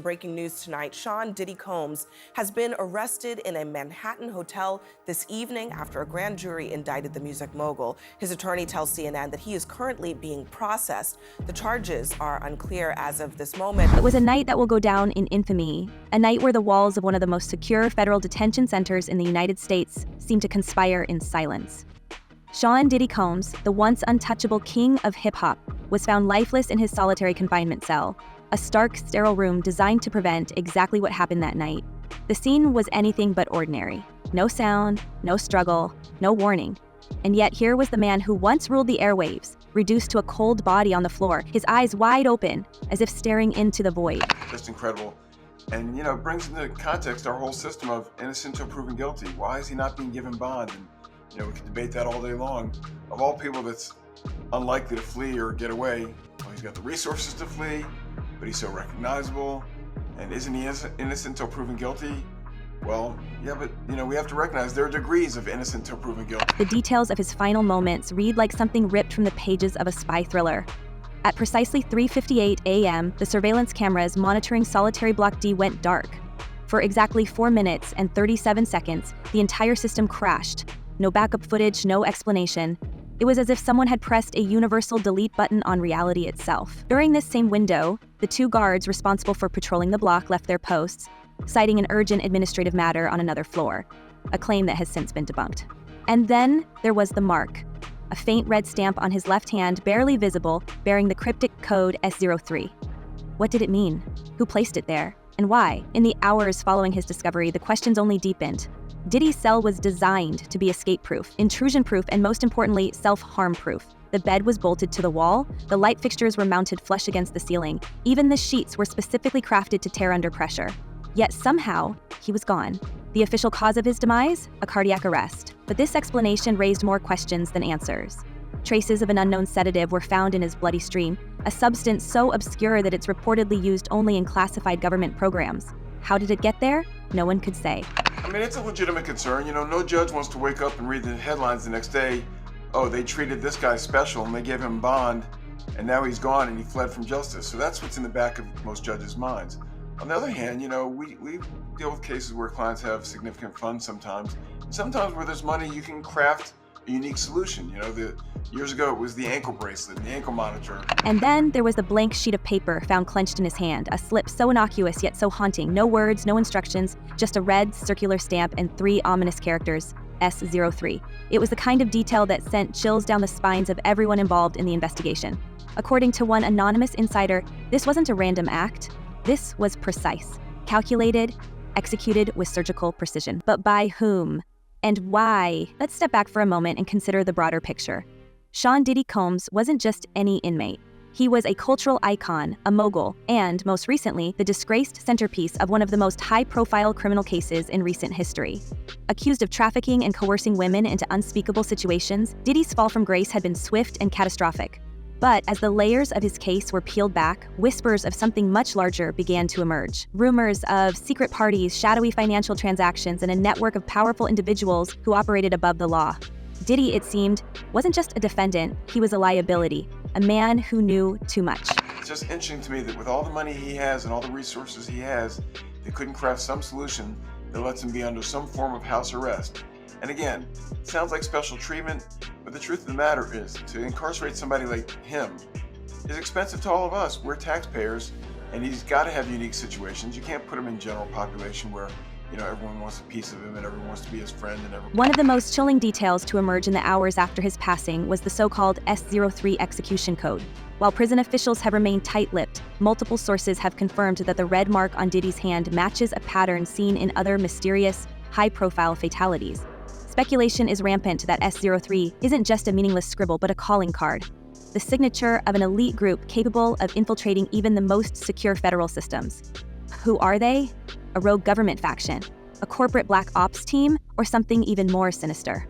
Breaking news tonight, Sean Diddy Combs has been arrested in a Manhattan hotel this evening after a grand jury indicted the music mogul. His attorney tells CNN that he is currently being processed. The charges are unclear as of this moment. It was a night that will go down in infamy, a night where the walls of one of the most secure federal detention centers in the United States seemed to conspire in silence. Sean Diddy Combs, the once untouchable king of hip-hop, was found lifeless in his solitary confinement cell, a stark, sterile room designed to prevent exactly what happened that night. The scene was anything but ordinary. No sound, no struggle, no warning. And yet here was the man who once ruled the airwaves, reduced to a cold body on the floor, his eyes wide open, as if staring into the void. Just incredible. And, it brings into context our whole system of innocent until proven guilty. Why is he not being given bond? And, we could debate that all day long. Of all people that's unlikely to flee or get away, well, he's got the resources to flee, but he's so recognizable. And isn't he innocent until proven guilty? Well, yeah, but, we have to recognize there are degrees of innocent until proven guilty. The details of his final moments read like something ripped from the pages of a spy thriller. At precisely 3:58 a.m., the surveillance cameras monitoring Solitary Block D went dark. For exactly 4 minutes and 37 seconds, the entire system crashed. No backup footage, no explanation. It was as if someone had pressed a universal delete button on reality itself. During this same window, the 2 guards responsible for patrolling the block left their posts, citing an urgent administrative matter on another floor, a claim that has since been debunked. And then there was the mark, a faint red stamp on his left hand, barely visible, bearing the cryptic code S03. What did it mean? Who placed it there? And why? In the hours following his discovery, the questions only deepened. Diddy's cell was designed to be escape-proof, intrusion-proof, and most importantly, self-harm-proof. The bed was bolted to the wall, the light fixtures were mounted flush against the ceiling, even the sheets were specifically crafted to tear under pressure. Yet somehow, he was gone. The official cause of his demise? A cardiac arrest. But this explanation raised more questions than answers. Traces of an unknown sedative were found in his bloody stream, a substance so obscure that it's reportedly used only in classified government programs. How did it get there? No one could say. It's a legitimate concern. No judge wants to wake up and read the headlines the next day, oh, they treated this guy special and they gave him bond, and now he's gone and he fled from justice. So that's what's in the back of most judges' minds. On the other hand, we deal with cases where clients have significant funds sometimes. And sometimes where there's money, you can craft a unique solution. Years ago it was the ankle bracelet and the ankle monitor. And then there was the blank sheet of paper found clenched in his hand, a slip so innocuous yet so haunting. No words, no instructions, just a red circular stamp and 3 ominous characters, S03. It was the kind of detail that sent chills down the spines of everyone involved in the investigation. According to one anonymous insider, this wasn't a random act. This was precise, calculated, executed with surgical precision. But by whom? And why? Let's step back for a moment and consider the broader picture. Sean Diddy Combs wasn't just any inmate. He was a cultural icon, a mogul, and, most recently, the disgraced centerpiece of one of the most high-profile criminal cases in recent history. Accused of trafficking and coercing women into unspeakable situations, Diddy's fall from grace had been swift and catastrophic. But as the layers of his case were peeled back, whispers of something much larger began to emerge. Rumors of secret parties, shadowy financial transactions, and a network of powerful individuals who operated above the law. Diddy, it seemed, wasn't just a defendant, he was a liability, a man who knew too much. It's just interesting to me that with all the money he has and all the resources he has, they couldn't craft some solution that lets him be under some form of house arrest. And again, it sounds like special treatment, but the truth of the matter is, to incarcerate somebody like him is expensive to all of us. We're taxpayers, and he's got to have unique situations. You can't put him in general population where everyone wants a piece of him and everyone wants to be his friend and everyone. One of the most chilling details to emerge in the hours after his passing was the so-called S03 execution code. While prison officials have remained tight-lipped, multiple sources have confirmed that the red mark on Diddy's hand matches a pattern seen in other mysterious, high-profile fatalities. Speculation is rampant that S03 isn't just a meaningless scribble but a calling card, the signature of an elite group capable of infiltrating even the most secure federal systems. Who are they? A rogue government faction, a corporate black ops team, or something even more sinister?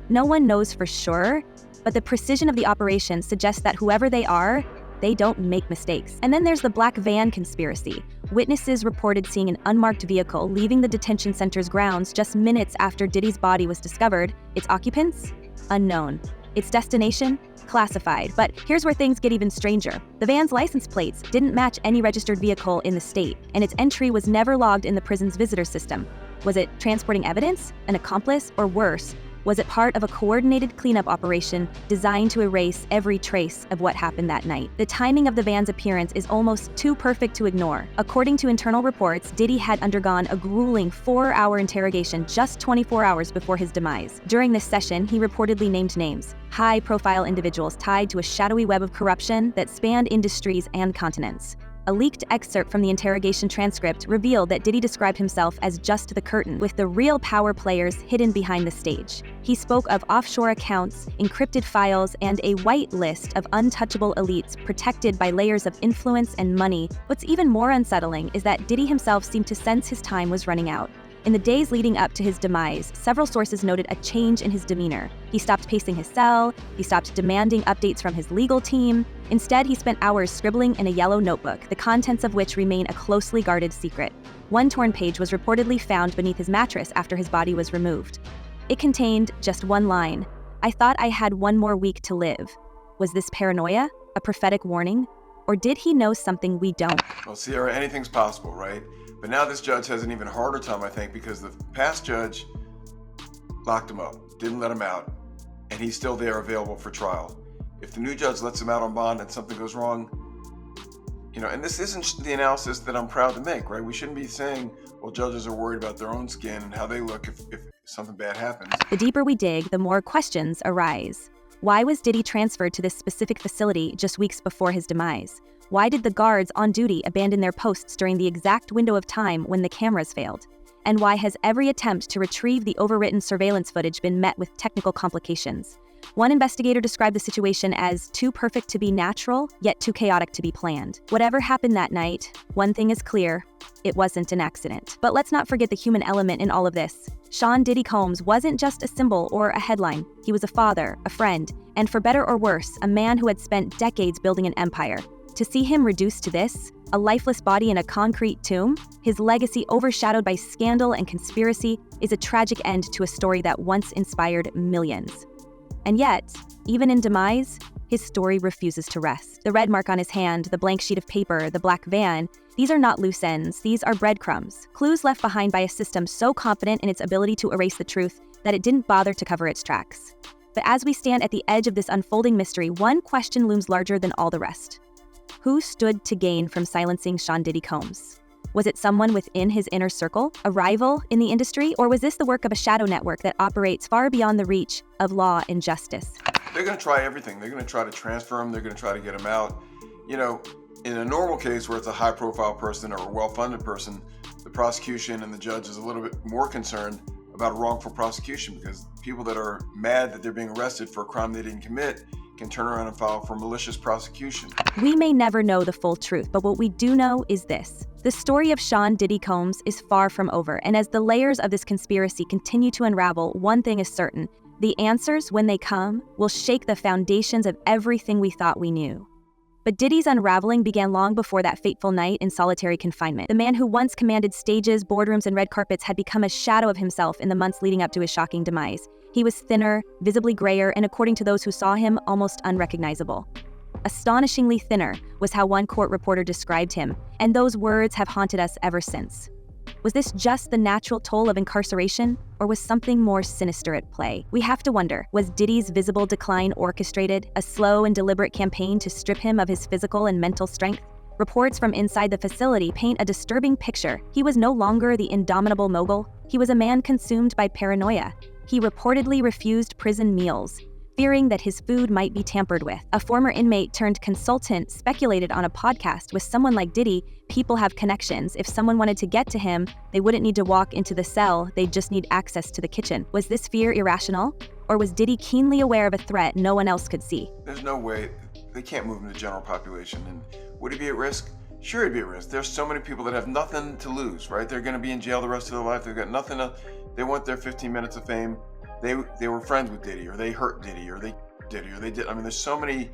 No one knows for sure, but the precision of the operation suggests that whoever they are, they don't make mistakes. And then there's the black van conspiracy. Witnesses reported seeing an unmarked vehicle leaving the detention center's grounds just minutes after Diddy's body was discovered. Its occupants? Unknown. Its destination? Classified. But here's where things get even stranger. The van's license plates didn't match any registered vehicle in the state, and its entry was never logged in the prison's visitor system. Was it transporting evidence, an accomplice, or worse, was it part of a coordinated cleanup operation designed to erase every trace of what happened that night? The timing of the van's appearance is almost too perfect to ignore. According to internal reports, Diddy had undergone a grueling 4-hour interrogation just 24 hours before his demise. During this session, he reportedly named names, high-profile individuals tied to a shadowy web of corruption that spanned industries and continents. A leaked excerpt from the interrogation transcript revealed that Diddy described himself as just the curtain, with the real power players hidden behind the stage. He spoke of offshore accounts, encrypted files, and a white list of untouchable elites protected by layers of influence and money. What's even more unsettling is that Diddy himself seemed to sense his time was running out. In the days leading up to his demise, several sources noted a change in his demeanor. He stopped pacing his cell, he stopped demanding updates from his legal team. Instead, he spent hours scribbling in a yellow notebook, the contents of which remain a closely guarded secret. One torn page was reportedly found beneath his mattress after his body was removed. It contained just one line: "I thought I had one more week to live." Was this paranoia? A prophetic warning? Or did he know something we don't? Well, Sierra, anything's possible, right? But now this judge has an even harder time, I think, because the past judge locked him up, didn't let him out, and he's still there available for trial. If the new judge lets him out on bond and something goes wrong, and this isn't the analysis that I'm proud to make, right? We shouldn't be saying, well, judges are worried about their own skin and how they look if something bad happens. The deeper we dig, the more questions arise. Why was Diddy transferred to this specific facility just weeks before his demise? Why did the guards on duty abandon their posts during the exact window of time when the cameras failed? And why has every attempt to retrieve the overwritten surveillance footage been met with technical complications? One investigator described the situation as too perfect to be natural, yet too chaotic to be planned. Whatever happened that night, one thing is clear: it wasn't an accident. But let's not forget the human element in all of this. Sean Diddy Combs wasn't just a symbol or a headline. He was a father, a friend, and for better or worse, a man who had spent decades building an empire. To see him reduced to this, a lifeless body in a concrete tomb, his legacy overshadowed by scandal and conspiracy, is a tragic end to a story that once inspired millions. And yet, even in demise, his story refuses to rest. The red mark on his hand, the blank sheet of paper, the black van, these are not loose ends, these are breadcrumbs, clues left behind by a system so confident in its ability to erase the truth that it didn't bother to cover its tracks. But as we stand at the edge of this unfolding mystery, one question looms larger than all the rest. Who stood to gain from silencing Sean Diddy Combs? Was it someone within his inner circle, a rival in the industry, or was this the work of a shadow network that operates far beyond the reach of law and justice? They're going to try everything. They're going to try to transfer him. They're going to try to get him out. In a normal case where it's a high-profile person or a well-funded person, the prosecution and the judge is a little bit more concerned about a wrongful prosecution, because people that are mad that they're being arrested for a crime they didn't commit can turn around and file for malicious prosecution. We may never know the full truth, but what we do know is this. The story of Sean Diddy Combs is far from over, and as the layers of this conspiracy continue to unravel, one thing is certain: the answers, when they come, will shake the foundations of everything we thought we knew. But Diddy's unraveling began long before that fateful night in solitary confinement. The man who once commanded stages, boardrooms, and red carpets had become a shadow of himself in the months leading up to his shocking demise. He was thinner, visibly grayer, and according to those who saw him, almost unrecognizable. Astonishingly thinner was how one court reporter described him, and those words have haunted us ever since. Was this just the natural toll of incarceration, or was something more sinister at play? We have to wonder, was Diddy's visible decline orchestrated, a slow and deliberate campaign to strip him of his physical and mental strength? Reports from inside the facility paint a disturbing picture. He was no longer the indomitable mogul. He was a man consumed by paranoia. He reportedly refused prison meals, fearing that his food might be tampered with. A former inmate turned consultant speculated on a podcast: with someone like Diddy, people have connections. If someone wanted to get to him, they wouldn't need to walk into the cell, they'd just need access to the kitchen. Was this fear irrational? Or was Diddy keenly aware of a threat no one else could see? There's no way. They can't move in the general population. And would he be at risk? Sure, he'd be at risk. There's so many people that have nothing to lose, right? They're going to be in jail the rest of their life. They've got nothing to... They want their 15 minutes of fame. They were friends with Diddy, or they hurt Diddy, or they did. I mean, there's so many,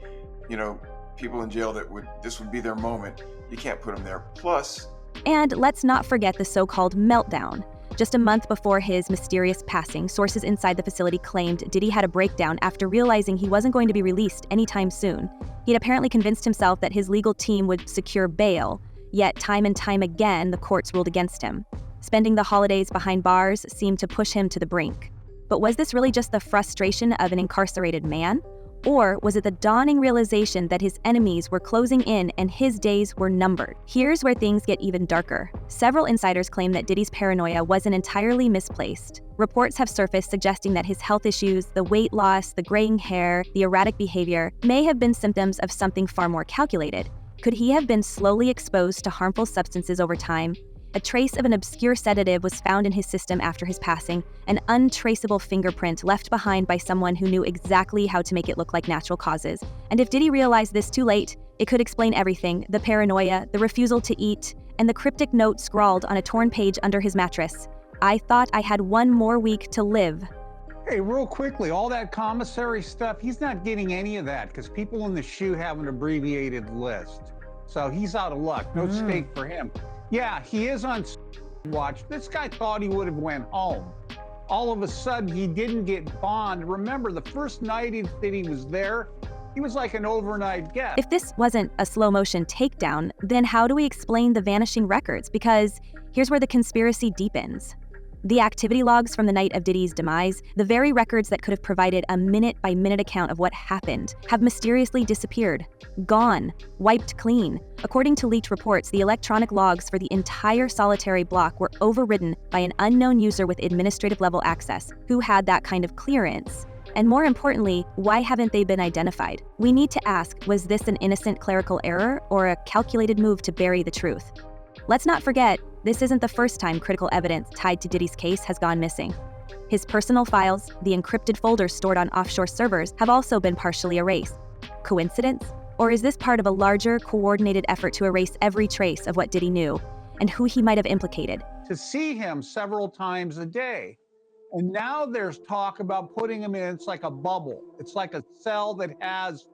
people in jail that this would be their moment. You can't put them there. Plus... And let's not forget the so-called meltdown. Just a month before his mysterious passing, sources inside the facility claimed Diddy had a breakdown after realizing he wasn't going to be released anytime soon. He'd apparently convinced himself that his legal team would secure bail, yet time and time again, the courts ruled against him. Spending the holidays behind bars seemed to push him to the brink. But was this really just the frustration of an incarcerated man? Or was it the dawning realization that his enemies were closing in and his days were numbered? Here's where things get even darker. Several insiders claim that Diddy's paranoia wasn't entirely misplaced. Reports have surfaced suggesting that his health issues, the weight loss, the graying hair, the erratic behavior, may have been symptoms of something far more calculated. Could he have been slowly exposed to harmful substances over time? A trace of an obscure sedative was found in his system after his passing, an untraceable fingerprint left behind by someone who knew exactly how to make it look like natural causes. And if Diddy realized this too late, it could explain everything: the paranoia, the refusal to eat, and the cryptic note scrawled on a torn page under his mattress. "I thought I had one more week to live." Hey, real quickly, all that commissary stuff, he's not getting any of that because people in the SHU have an abbreviated list. So he's out of luck. No stake for him. Yeah, he is on watch. This guy thought he would have went home. All of a sudden, he didn't get bond. Remember, the first night that he was there, he was like an overnight guest. If this wasn't a slow-motion takedown, then how do we explain the vanishing records? Because here's where the conspiracy deepens. The activity logs from the night of Diddy's demise, the very records that could have provided a minute-by-minute account of what happened, have mysteriously disappeared. Gone. Wiped clean. According to leaked reports, the electronic logs for the entire solitary block were overridden by an unknown user with administrative-level access. Who had that kind of clearance? And more importantly, why haven't they been identified? We need to ask, was this an innocent clerical error or a calculated move to bury the truth? Let's not forget, this isn't the first time critical evidence tied to Diddy's case has gone missing. His personal files, the encrypted folders stored on offshore servers, have also been partially erased. Coincidence? Or is this part of a larger, coordinated effort to erase every trace of what Diddy knew and who he might have implicated? To see him several times a day. And now there's talk about putting him in, it's like a bubble. It's like a cell that has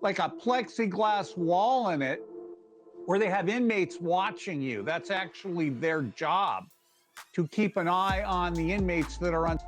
like a plexiglass wall in it, where they have inmates watching you. That's actually their job, to keep an eye on the inmates that are on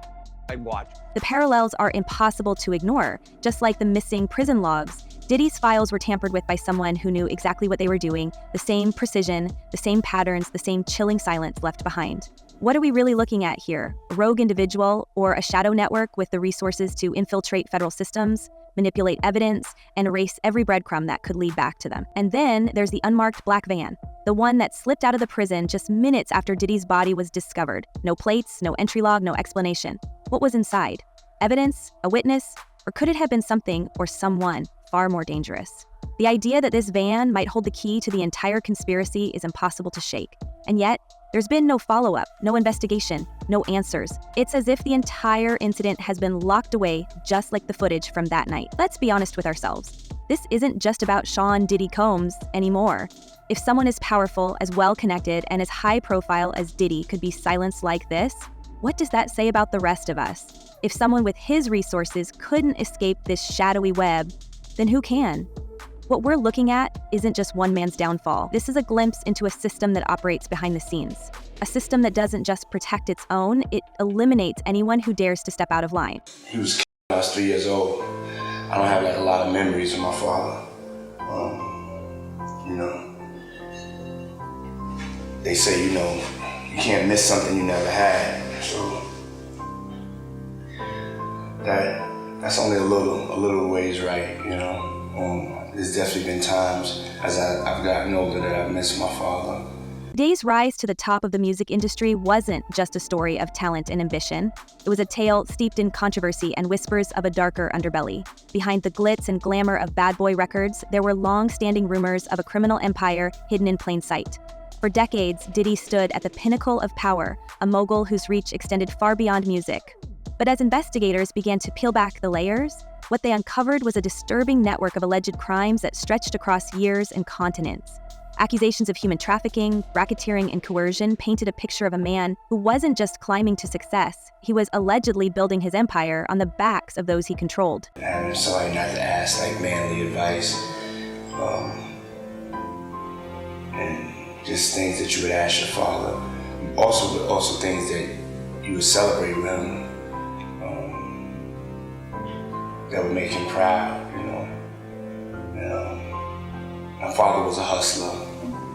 watch. The parallels are impossible to ignore. Just like the missing prison logs, Diddy's files were tampered with by someone who knew exactly what they were doing, the same precision, the same patterns, the same chilling silence left behind. What are we really looking at here? A rogue individual or a shadow network with the resources to infiltrate federal systems, manipulate evidence, and erase every breadcrumb that could lead back to them? And then there's the unmarked black van, the one that slipped out of the prison just minutes after Diddy's body was discovered. No plates, no entry log, no explanation. What was inside? Evidence? A witness? Or could it have been something or someone far more dangerous? The idea that this van might hold the key to the entire conspiracy is impossible to shake. And yet, there's been no follow-up, no investigation, no answers. It's as if the entire incident has been locked away, just like the footage from that night. Let's be honest with ourselves. This isn't just about Sean Diddy Combs anymore. If someone as powerful, as well-connected, and as high-profile as Diddy could be silenced like this, what does that say about the rest of us? If someone with his resources couldn't escape this shadowy web, then who can? What we're looking at isn't just one man's downfall. This is a glimpse into a system that operates behind the scenes. A system that doesn't just protect its own, it eliminates anyone who dares to step out of line. He was killed when I was 3 years old. I don't have like a lot of memories of my father. They say, you can't miss something you never had. So that's only a little ways right, There's definitely been times as I've gotten older that I've missed my father. Day's rise to the top of the music industry wasn't just a story of talent and ambition. It was a tale steeped in controversy and whispers of a darker underbelly. Behind the glitz and glamour of Bad Boy Records, there were long-standing rumors of a criminal empire hidden in plain sight. For decades, Diddy stood at the pinnacle of power, a mogul whose reach extended far beyond music. But as investigators began to peel back the layers, what they uncovered was a disturbing network of alleged crimes that stretched across years and continents. Accusations of human trafficking, racketeering, and coercion painted a picture of a man who wasn't just climbing to success, he was allegedly building his empire on the backs of those he controlled. I'm sorry not to ask manly advice, and just things that you would ask your father. Also things that you would celebrate with him, that would make him proud, you know. And, my father was a hustler,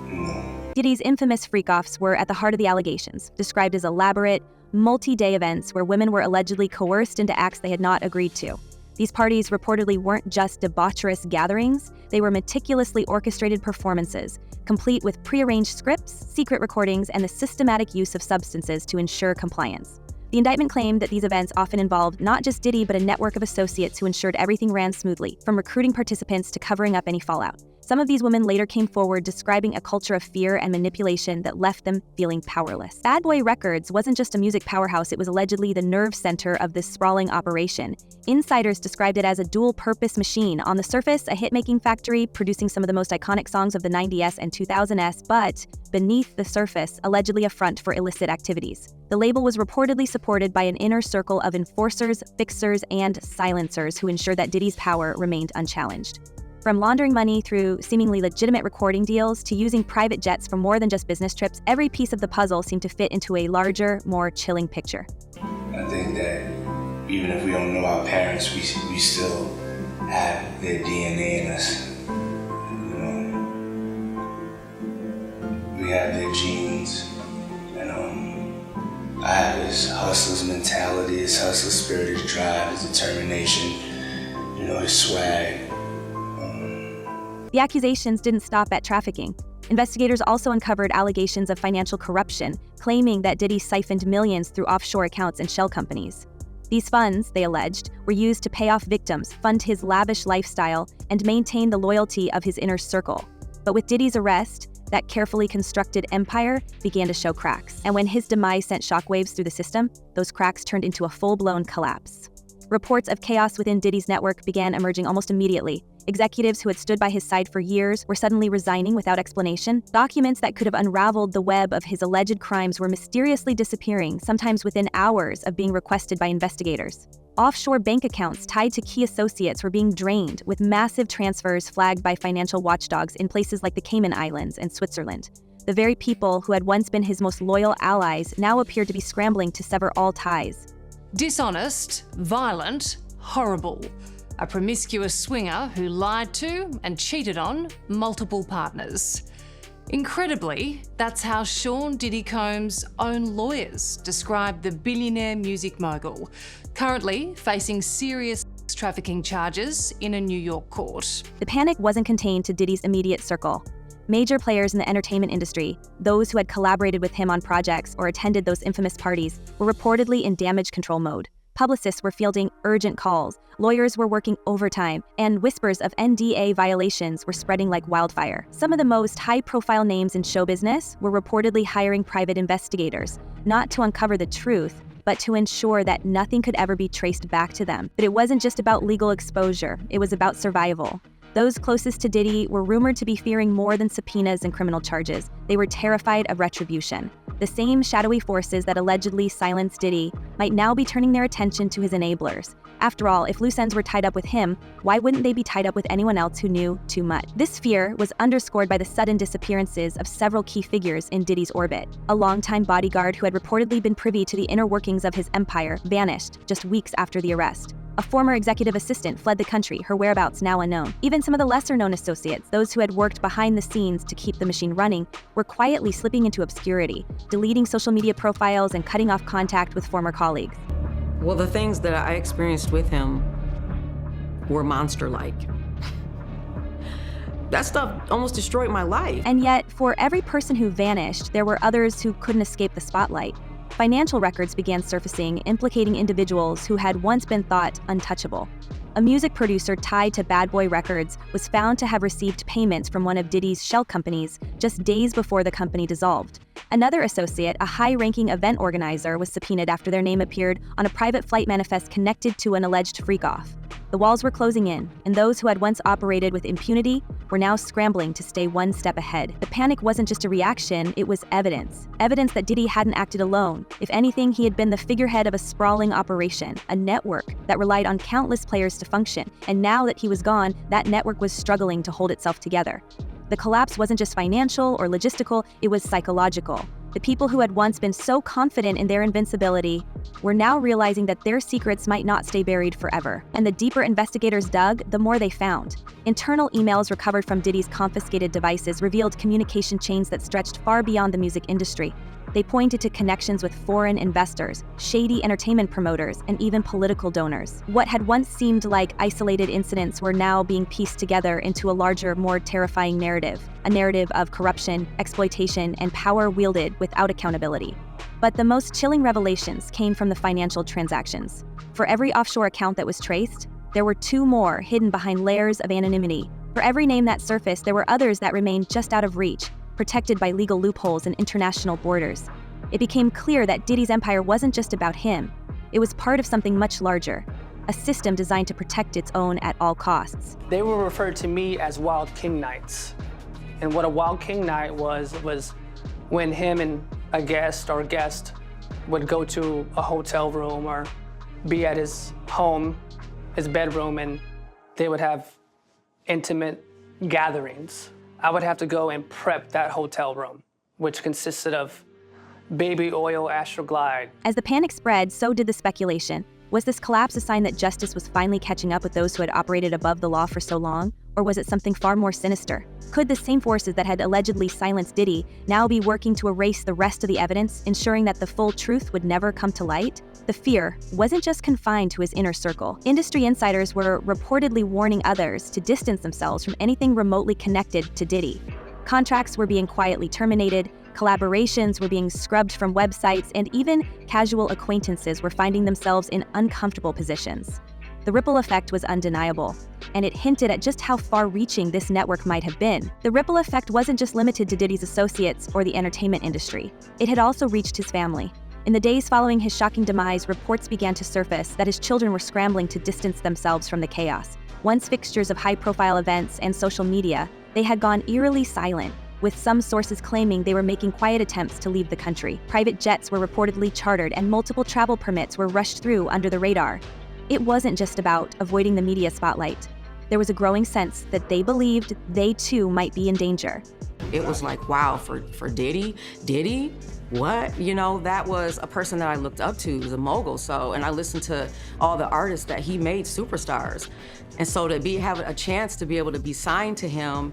you know. Diddy's infamous freak-offs were at the heart of the allegations, described as elaborate, multi-day events where women were allegedly coerced into acts they had not agreed to. These parties reportedly weren't just debaucherous gatherings, they were meticulously orchestrated performances, complete with prearranged scripts, secret recordings, and the systematic use of substances to ensure compliance. The indictment claimed that these events often involved not just Diddy, but a network of associates who ensured everything ran smoothly, from recruiting participants to covering up any fallout. Some of these women later came forward describing a culture of fear and manipulation that left them feeling powerless. Bad Boy Records wasn't just a music powerhouse, it was allegedly the nerve center of this sprawling operation. Insiders described it as a dual-purpose machine. On the surface, a hit-making factory producing some of the most iconic songs of the 90s and 2000s, but beneath the surface, allegedly a front for illicit activities. The label was reportedly supported by an inner circle of enforcers, fixers, and silencers who ensured that Diddy's power remained unchallenged. From laundering money through seemingly legitimate recording deals to using private jets for more than just business trips, every piece of the puzzle seemed to fit into a larger, more chilling picture. I think that even if we don't know our parents, we still have their DNA in us. You know, we have their genes, and I have his hustler's mentality, his hustler spirit, his drive, his determination, you know, his swag. The accusations didn't stop at trafficking. Investigators also uncovered allegations of financial corruption, claiming that Diddy siphoned millions through offshore accounts and shell companies. These funds, they alleged, were used to pay off victims, fund his lavish lifestyle, and maintain the loyalty of his inner circle. But with Diddy's arrest, that carefully constructed empire began to show cracks. And when his demise sent shockwaves through the system, those cracks turned into a full-blown collapse. Reports of chaos within Diddy's network began emerging almost immediately. Executives who had stood by his side for years were suddenly resigning without explanation. Documents that could have unraveled the web of his alleged crimes were mysteriously disappearing, sometimes within hours of being requested by investigators. Offshore bank accounts tied to key associates were being drained, with massive transfers flagged by financial watchdogs in places like the Cayman Islands and Switzerland. The very people who had once been his most loyal allies now appeared to be scrambling to sever all ties. Dishonest, violent, horrible. A promiscuous swinger who lied to and cheated on multiple partners. Incredibly, that's how Sean Diddy Combs' own lawyers described the billionaire music mogul, currently facing serious trafficking charges in a New York court. The panic wasn't contained to Diddy's immediate circle. Major players in the entertainment industry, those who had collaborated with him on projects or attended those infamous parties, were reportedly in damage control mode. Publicists were fielding urgent calls, lawyers were working overtime, and whispers of NDA violations were spreading like wildfire. Some of the most high-profile names in show business were reportedly hiring private investigators, not to uncover the truth, but to ensure that nothing could ever be traced back to them. But it wasn't just about legal exposure, it was about survival. Those closest to Diddy were rumored to be fearing more than subpoenas and criminal charges. They were terrified of retribution. The same shadowy forces that allegedly silenced Diddy might now be turning their attention to his enablers. After all, if loose ends were tied up with him, why wouldn't they be tied up with anyone else who knew too much? This fear was underscored by the sudden disappearances of several key figures in Diddy's orbit. A longtime bodyguard who had reportedly been privy to the inner workings of his empire vanished just weeks after the arrest. A former executive assistant fled the country, her whereabouts now unknown. Even some of the lesser-known associates, those who had worked behind the scenes to keep the machine running, were quietly slipping into obscurity, deleting social media profiles and cutting off contact with former colleagues. Well, the things that I experienced with him were monster-like. That stuff almost destroyed my life. And yet, for every person who vanished, there were others who couldn't escape the spotlight. Financial records began surfacing, implicating individuals who had once been thought untouchable. A music producer tied to Bad Boy Records was found to have received payments from one of Diddy's shell companies just days before the company dissolved. Another associate, a high-ranking event organizer, was subpoenaed after their name appeared on a private flight manifest connected to an alleged freak-off. The walls were closing in, and those who had once operated with impunity were now scrambling to stay one step ahead. The panic wasn't just a reaction, it was evidence. Evidence that Diddy hadn't acted alone. If anything, he had been the figurehead of a sprawling operation, a network that relied on countless players to function. And now that he was gone, that network was struggling to hold itself together. The collapse wasn't just financial or logistical, it was psychological. The people who had once been so confident in their invincibility were now realizing that their secrets might not stay buried forever. And the deeper investigators dug, the more they found. Internal emails recovered from Diddy's confiscated devices revealed communication chains that stretched far beyond the music industry. They pointed to connections with foreign investors, shady entertainment promoters, and even political donors. What had once seemed like isolated incidents were now being pieced together into a larger, more terrifying narrative, a narrative of corruption, exploitation, and power wielded without accountability. But the most chilling revelations came from the financial transactions. For every offshore account that was traced, there were 2 more hidden behind layers of anonymity. For every name that surfaced, there were others that remained just out of reach, protected by legal loopholes and international borders. It became clear that Diddy's empire wasn't just about him. It was part of something much larger, a system designed to protect its own at all costs. They were referred to me as Wild King Nights. And what a Wild King Night was when him and a guest would go to a hotel room or be at his home, his bedroom, and they would have intimate gatherings. I would have to go and prep that hotel room, which consisted of baby oil Astroglide. As the panic spread, so did the speculation. Was this collapse a sign that justice was finally catching up with those who had operated above the law for so long? Or was it something far more sinister? Could the same forces that had allegedly silenced Diddy now be working to erase the rest of the evidence, ensuring that the full truth would never come to light? The fear wasn't just confined to his inner circle. Industry insiders were reportedly warning others to distance themselves from anything remotely connected to Diddy. Contracts were being quietly terminated, collaborations were being scrubbed from websites, and even casual acquaintances were finding themselves in uncomfortable positions. The ripple effect was undeniable, and it hinted at just how far-reaching this network might have been. The ripple effect wasn't just limited to Diddy's associates or the entertainment industry. It had also reached his family. In the days following his shocking demise, reports began to surface that his children were scrambling to distance themselves from the chaos. Once fixtures of high-profile events and social media, they had gone eerily silent, with some sources claiming they were making quiet attempts to leave the country. Private jets were reportedly chartered and multiple travel permits were rushed through under the radar. It wasn't just about avoiding the media spotlight. There was a growing sense that they believed they too might be in danger. It was like, wow, for Diddy? What? You know, that was a person that I looked up to, was a mogul, and I listened to all the artists that he made superstars. And so to have a chance to be able to be signed to him,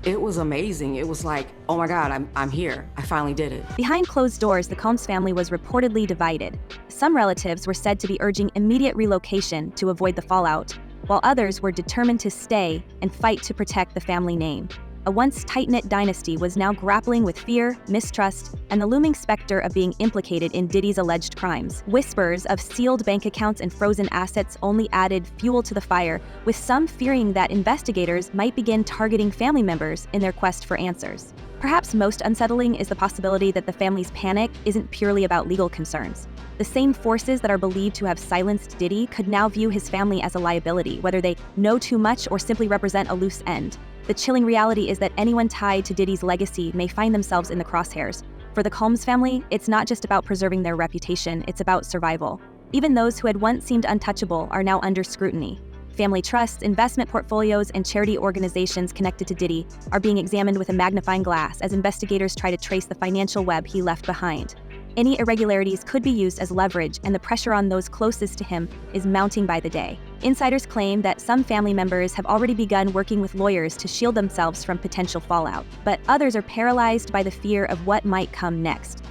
it was amazing. It was like, oh my God, I'm here. I finally did it. Behind closed doors, the Combs family was reportedly divided. Some relatives were said to be urging immediate relocation to avoid the fallout, while others were determined to stay and fight to protect the family name. A once tight-knit dynasty was now grappling with fear, mistrust, and the looming specter of being implicated in Diddy's alleged crimes. Whispers of sealed bank accounts and frozen assets only added fuel to the fire, with some fearing that investigators might begin targeting family members in their quest for answers. Perhaps most unsettling is the possibility that the family's panic isn't purely about legal concerns. The same forces that are believed to have silenced Diddy could now view his family as a liability, whether they know too much or simply represent a loose end. The chilling reality is that anyone tied to Diddy's legacy may find themselves in the crosshairs. For the Combs family, it's not just about preserving their reputation, it's about survival. Even those who had once seemed untouchable are now under scrutiny. Family trusts, investment portfolios, and charity organizations connected to Diddy are being examined with a magnifying glass as investigators try to trace the financial web he left behind. Any irregularities could be used as leverage, and the pressure on those closest to him is mounting by the day. Insiders claim that some family members have already begun working with lawyers to shield themselves from potential fallout, but others are paralyzed by the fear of what might come next.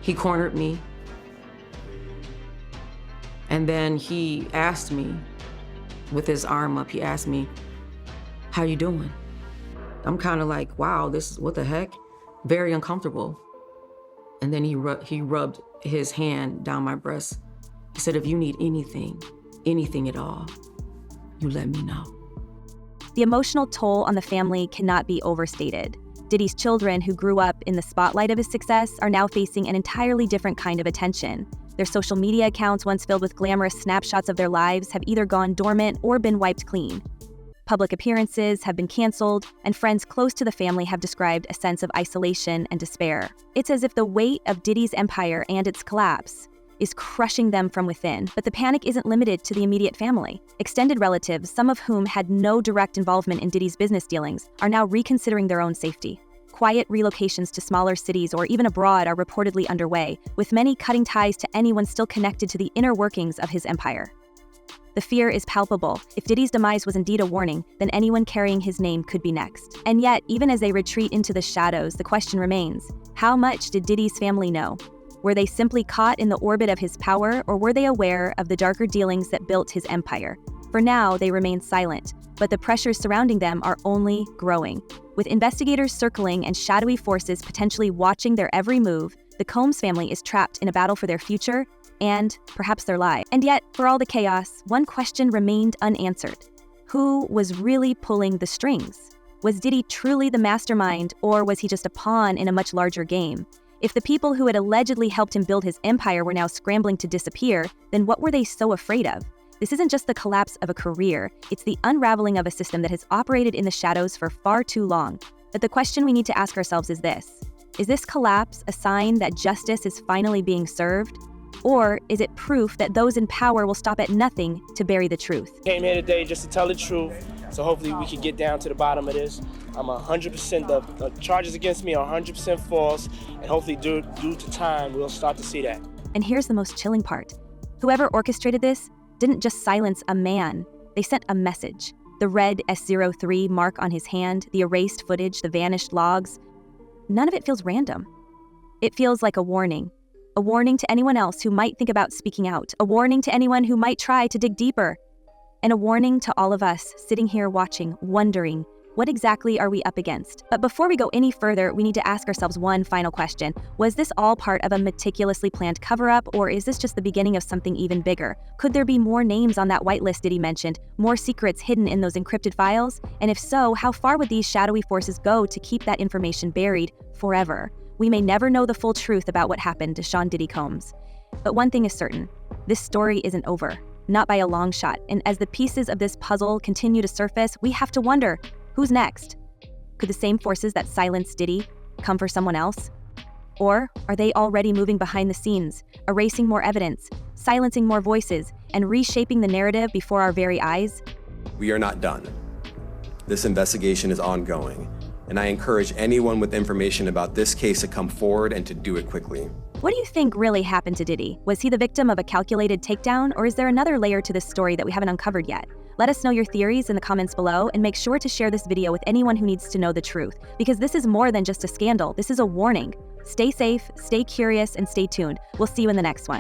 He cornered me, and then he asked me, with his arm up, he asked me, "How you doing?" I'm kind of like, wow, what the heck? Very uncomfortable. And then he rubbed his hand down my breast. He said, "If you need anything at all, you let me know." The emotional toll on the family cannot be overstated. Diddy's children, who grew up in the spotlight of his success, are now facing an entirely different kind of attention. Their social media accounts, once filled with glamorous snapshots of their lives, have either gone dormant or been wiped clean. Public appearances have been canceled, and friends close to the family have described a sense of isolation and despair. It's as if the weight of Diddy's empire and its collapse is crushing them from within. But the panic isn't limited to the immediate family. Extended relatives, some of whom had no direct involvement in Diddy's business dealings, are now reconsidering their own safety. quiet relocations to smaller cities or even abroad are reportedly underway, with many cutting ties to anyone still connected to the inner workings of his empire. The fear is palpable. If Diddy's demise was indeed a warning, then anyone carrying his name could be next. And yet, even as they retreat into the shadows, the question remains, how much did Diddy's family know? Were they simply caught in the orbit of his power, or were they aware of the darker dealings that built his empire? For now, they remain silent, but the pressures surrounding them are only growing. With investigators circling and shadowy forces potentially watching their every move, the Combs family is trapped in a battle for their future and perhaps their lives. And yet, for all the chaos, one question remained unanswered. Who was really pulling the strings? Was Diddy truly the mastermind, or was he just a pawn in a much larger game? If the people who had allegedly helped him build his empire were now scrambling to disappear, then what were they so afraid of? This isn't just the collapse of a career, it's the unraveling of a system that has operated in the shadows for far too long. But the question we need to ask ourselves is this: is this collapse a sign that justice is finally being served? Or is it proof that those in power will stop at nothing to bury the truth? Came here today just to tell the truth, so hopefully we can get down to the bottom of this. I'm 100%, the charges against me are 100% false, and hopefully due to time, we'll start to see that. And here's the most chilling part. Whoever orchestrated this didn't just silence a man, they sent a message. The red S03 mark on his hand, the erased footage, the vanished logs, none of it feels random. It feels like a warning. A warning to anyone else who might think about speaking out. A warning to anyone who might try to dig deeper. And a warning to all of us sitting here watching, wondering, what exactly are we up against? But before we go any further, we need to ask ourselves one final question. Was this all part of a meticulously planned cover-up, or is this just the beginning of something even bigger? Could there be more names on that whitelist Diddy mentioned, more secrets hidden in those encrypted files? And if so, how far would these shadowy forces go to keep that information buried forever? We may never know the full truth about what happened to Sean Diddy Combs. But one thing is certain, this story isn't over, not by a long shot. And as the pieces of this puzzle continue to surface, we have to wonder, who's next? Could the same forces that silenced Diddy come for someone else? Or are they already moving behind the scenes, erasing more evidence, silencing more voices, and reshaping the narrative before our very eyes? We are not done. This investigation is ongoing, and I encourage anyone with information about this case to come forward and to do it quickly. What do you think really happened to Diddy? Was he the victim of a calculated takedown, or is there another layer to this story that we haven't uncovered yet? Let us know your theories in the comments below, and make sure to share this video with anyone who needs to know the truth, because this is more than just a scandal. This is a warning. Stay safe, stay curious, and stay tuned. We'll see you in the next one.